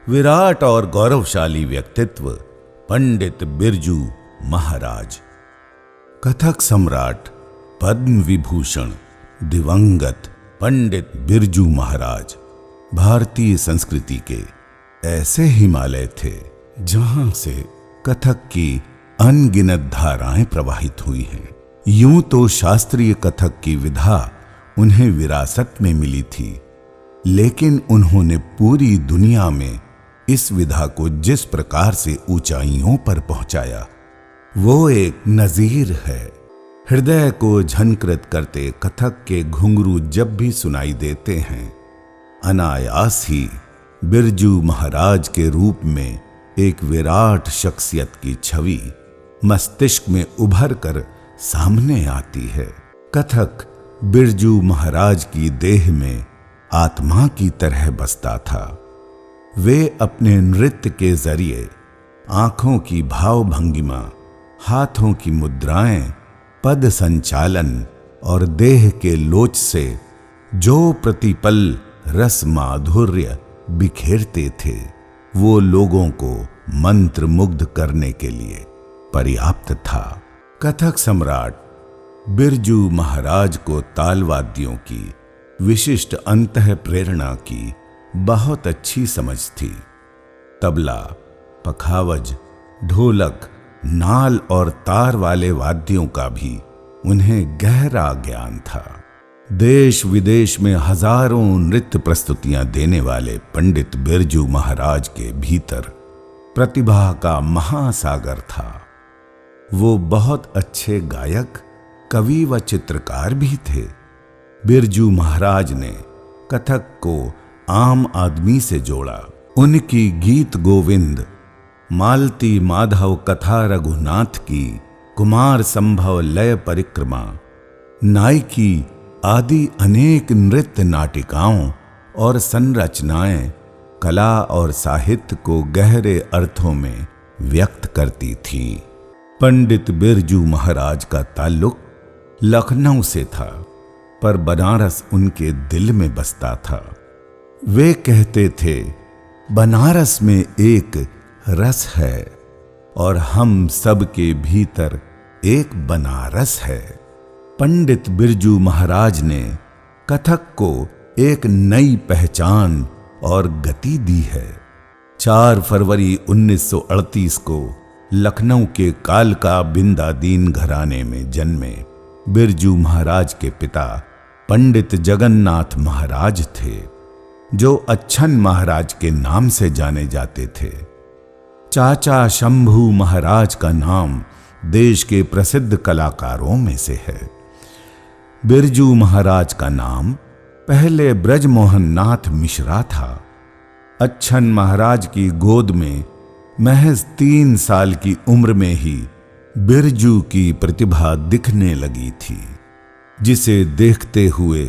विराट और गौरवशाली व्यक्तित्व पंडित बिरजू महाराज। कथक सम्राट पद्म विभूषण दिवंगत पंडित बिरजू महाराज भारतीय संस्कृति के ऐसे हिमालय थे जहां से कथक की अनगिनत धाराएं प्रवाहित हुई हैं। यूं तो शास्त्रीय कथक की विधा उन्हें विरासत में मिली थी, लेकिन उन्होंने पूरी दुनिया में इस विधा को जिस प्रकार से ऊंचाइयों पर पहुंचाया वो एक नजीर है। हृदय को झंकृत करते कथक के घुंघरू जब भी सुनाई देते हैं, अनायास ही बिरजू महाराज के रूप में एक विराट शख्सियत की छवि मस्तिष्क में उभर कर सामने आती है। कथक बिरजू महाराज की देह में आत्मा की तरह बसता था। वे अपने नृत्य के जरिए आंखों की भाव भंगिमा, हाथों की मुद्राएं, पद संचालन और देह के लोच से जो प्रतिपल रस माधुर्य बिखेरते थे वो लोगों को मंत्र मुग्ध करने के लिए पर्याप्त था। कथक सम्राट बिरजू महाराज को तालवाद्यों की विशिष्ट अंतः प्रेरणा की बहुत अच्छी समझ थी। तबला, पखावज, ढोलक, नाल और तार वाले वाद्यों का भी उन्हें गहरा ज्ञान था। देश विदेश में हजारों नृत्य प्रस्तुतियां देने वाले पंडित बिरजू महाराज के भीतर प्रतिभा का महासागर था। वो बहुत अच्छे गायक, कवि व चित्रकार भी थे। बिरजू महाराज ने कथक को आम आदमी से जोड़ा। उनकी गीत गोविंद, मालती माधव कथा रघुनाथ की, कुमार संभव लय परिक्रमा, नायकी आदि अनेक नृत्य नाटिकाओं और संरचनाएं कला और साहित्य को गहरे अर्थों में व्यक्त करती थी। पंडित बिरजू महाराज का ताल्लुक लखनऊ से था, पर बनारस उनके दिल में बसता था। वे कहते थे, बनारस में एक रस है और हम सब के भीतर एक बनारस है। पंडित बिरजू महाराज ने कथक को एक नई पहचान और गति दी है। 4 फरवरी 1938 को लखनऊ के कालका बिंदादीन घराने में जन्मे बिरजू महाराज के पिता पंडित जगन्नाथ महाराज थे, जो अच्छन महाराज के नाम से जाने जाते थे। चाचा शंभू महाराज का नाम देश के प्रसिद्ध कलाकारों में से है। बिरजू महाराज का नाम पहले ब्रजमोहन नाथ मिश्रा था। अच्छन महाराज की गोद में महज 3 साल की उम्र में ही बिरजू की प्रतिभा दिखने लगी थी, जिसे देखते हुए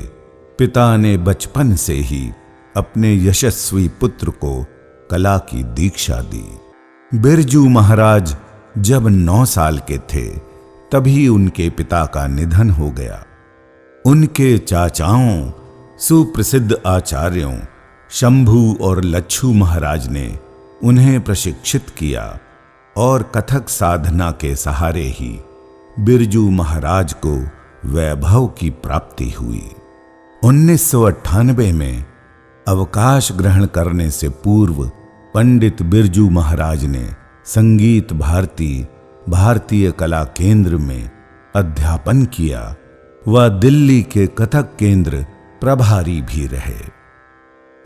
पिता ने बचपन से ही अपने यशस्वी पुत्र को कला की दीक्षा दी। बिरजू महाराज जब 9 साल के थे तभी उनके पिता का निधन हो गया। उनके चाचाओं, सुप्रसिद्ध आचार्यों शंभू और लच्छू महाराज ने उन्हें प्रशिक्षित किया और कथक साधना के सहारे ही बिरजू महाराज को वैभव की प्राप्ति हुई। 1998 में अवकाश ग्रहण करने से पूर्व पंडित बिरजू महाराज ने संगीत भारती भारतीय कला केंद्र में अध्यापन किया व दिल्ली के कथक केंद्र प्रभारी भी रहे।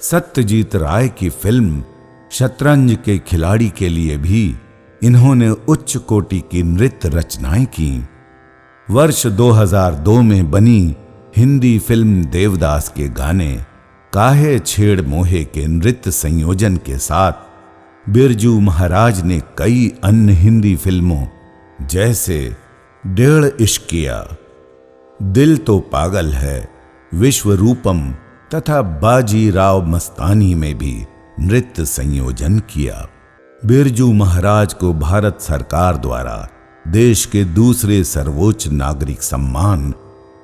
सत्यजीत राय की फिल्म शतरंज के खिलाड़ी के लिए भी इन्होंने उच्च कोटि की नृत्य रचनाएं की। वर्ष 2002 में बनी हिंदी फिल्म देवदास के गाने काहे छेड़ मोहे के नृत्य संयोजन के साथ बिरजू महाराज ने कई अन्य हिंदी फिल्मों जैसे 1.5 इश्किया, दिल तो पागल है, विश्वरूपम तथा बाजीराव मस्तानी में भी नृत्य संयोजन किया। बिरजू महाराज को भारत सरकार द्वारा देश के दूसरे सर्वोच्च नागरिक सम्मान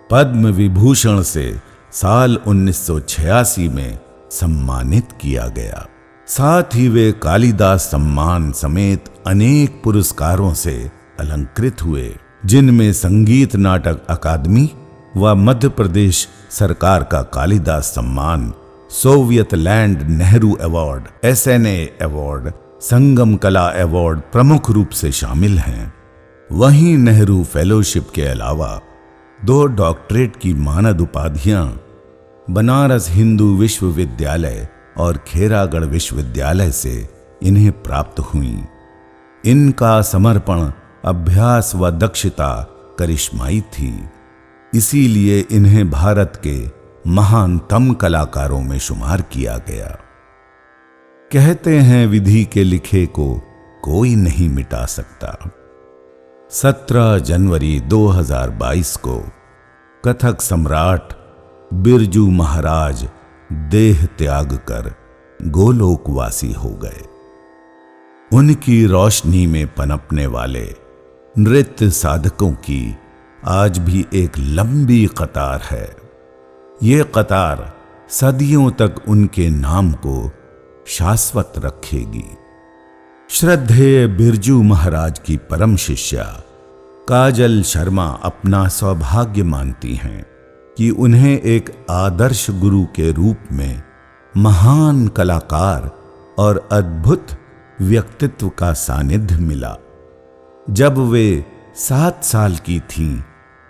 पद्म विभूषण से साल 1986 में सम्मानित किया गया। साथ ही वे कालिदास सम्मान समेत अनेक पुरस्कारों से अलंकृत हुए, जिनमें संगीत नाटक अकादमी व मध्य प्रदेश सरकार का Kalidas Samman, Soviet Land Nehru award, SNA award, Sangam Kala award प्रमुख रूप से शामिल हैं। वहीं नेहरू फेलोशिप के अलावा 2 डॉक्टरेट की मानद उपाधियां बनारस हिंदू विश्वविद्यालय और खेरागढ़ विश्वविद्यालय से इन्हें प्राप्त हुईं। इनका समर्पण, अभ्यास व दक्षता करिश्माई थी, इसीलिए इन्हें भारत के महानतम कलाकारों में शुमार किया गया। कहते हैं विधि के लिखे को कोई नहीं मिटा सकता। 17 जनवरी 2022 को कथक सम्राट बिरजू महाराज देह त्याग कर गोलोकवासी हो गए। उनकी रोशनी में पनपने वाले नृत्य साधकों की आज भी एक लंबी कतार है। ये कतार सदियों तक उनके नाम को शाश्वत रखेगी। श्रद्धेय बिरजू महाराज की परम शिष्या काजल शर्मा अपना सौभाग्य मानती हैं कि उन्हें एक आदर्श गुरु के रूप में महान कलाकार और अद्भुत व्यक्तित्व का सानिध्य मिला। जब वे 7 साल की थीं,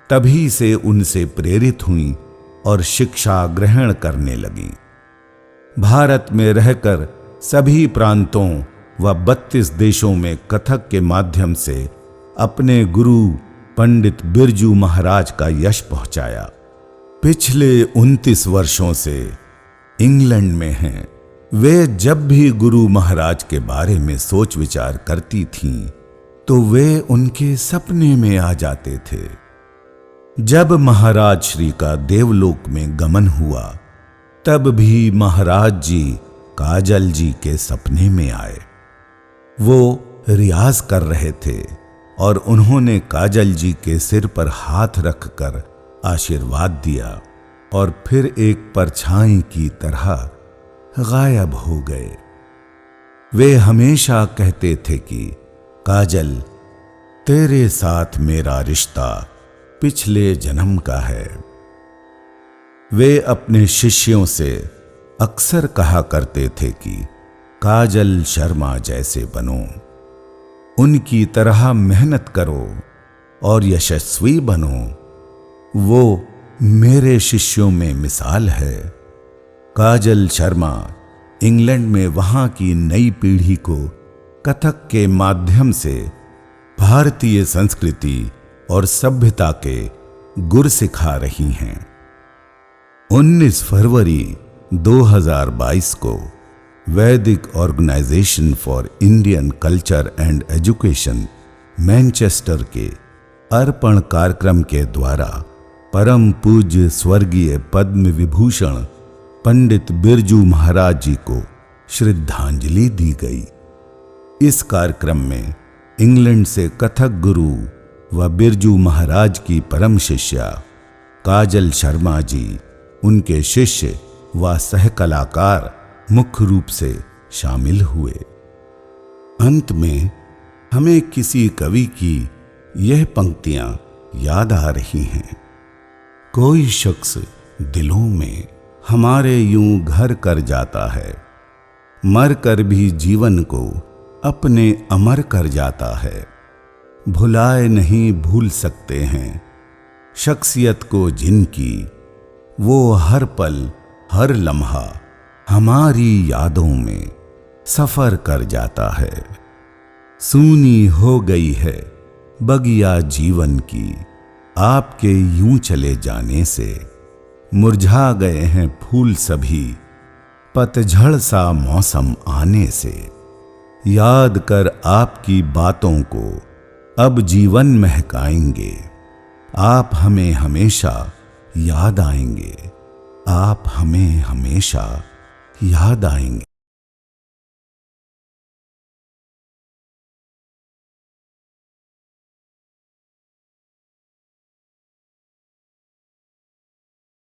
तभी से उनसे प्रेरित हुईं और शिक्षा ग्रहण करने लगीं। भारत में रहकर सभी प्रांतों व 32 देशों में कथक के माध्यम से अपने गुरु पंडित बिरजू महाराज का यश पहुंचाया। पिछले 29 वर्षों से इंग्लैंड में हैं। वे जब भी गुरु महाराज के बारे में सोच विचार करती थीं, तो वे उनके सपने में आ जाते थे। जब महाराज श्री का देवलोक में गमन हुआ, तब भी महाराज जी काजल जी के सपने में आए। वो रियाज कर रहे थे और उन्होंने काजल जी के सिर पर हाथ रखकर आशीर्वाद दिया और फिर एक परछाई की तरह गायब हो गए। वे हमेशा कहते थे कि काजल, तेरे साथ मेरा रिश्ता पिछले जन्म का है। वे अपने शिष्यों से अक्सर कहा करते थे कि काजल शर्मा जैसे बनो, उनकी तरह मेहनत करो और यशस्वी बनो। वो मेरे शिष्यों में मिसाल है। काजल शर्मा इंग्लैंड में वहां की नई पीढ़ी को कथक के माध्यम से भारतीय संस्कृति और सभ्यता के गुर सिखा रही हैं। 19 फरवरी 2022 को Vedic organisation for Indian culture and education Manchester के अर्पण कार्यक्रम के द्वारा परम पूज्य स्वर्गीय पद्म विभूषण पंडित बिरजू महाराज जी को श्रद्धांजलि दी गई। इस कार्यक्रम में इंग्लैंड से कथक गुरु व बिरजू महाराज की परम शिष्या काजल शर्मा जी, उनके शिष्य व सहकलाकार मुख्य रूप से शामिल हुए। अंत में हमें किसी कवि की यह पंक्तियां याद आ रही हैं। कोई शख्स दिलों में हमारे यूं घर कर जाता है, मर कर भी जीवन को अपने अमर कर जाता है। भुलाए नहीं भूल सकते हैं शख्सियत को जिनकी, वो हर पल हर लम्हा हमारी यादों में सफर कर जाता है। सूनी हो गई है बगिया जीवन की, आपके यूं चले जाने से मुरझा गए हैं फूल सभी, पतझड़ सा मौसम आने से। याद कर आपकी बातों को अब जीवन महकाएंगे, आप हमें हमेशा याद आएंगे, आप हमें हमेशा याद आएंगे।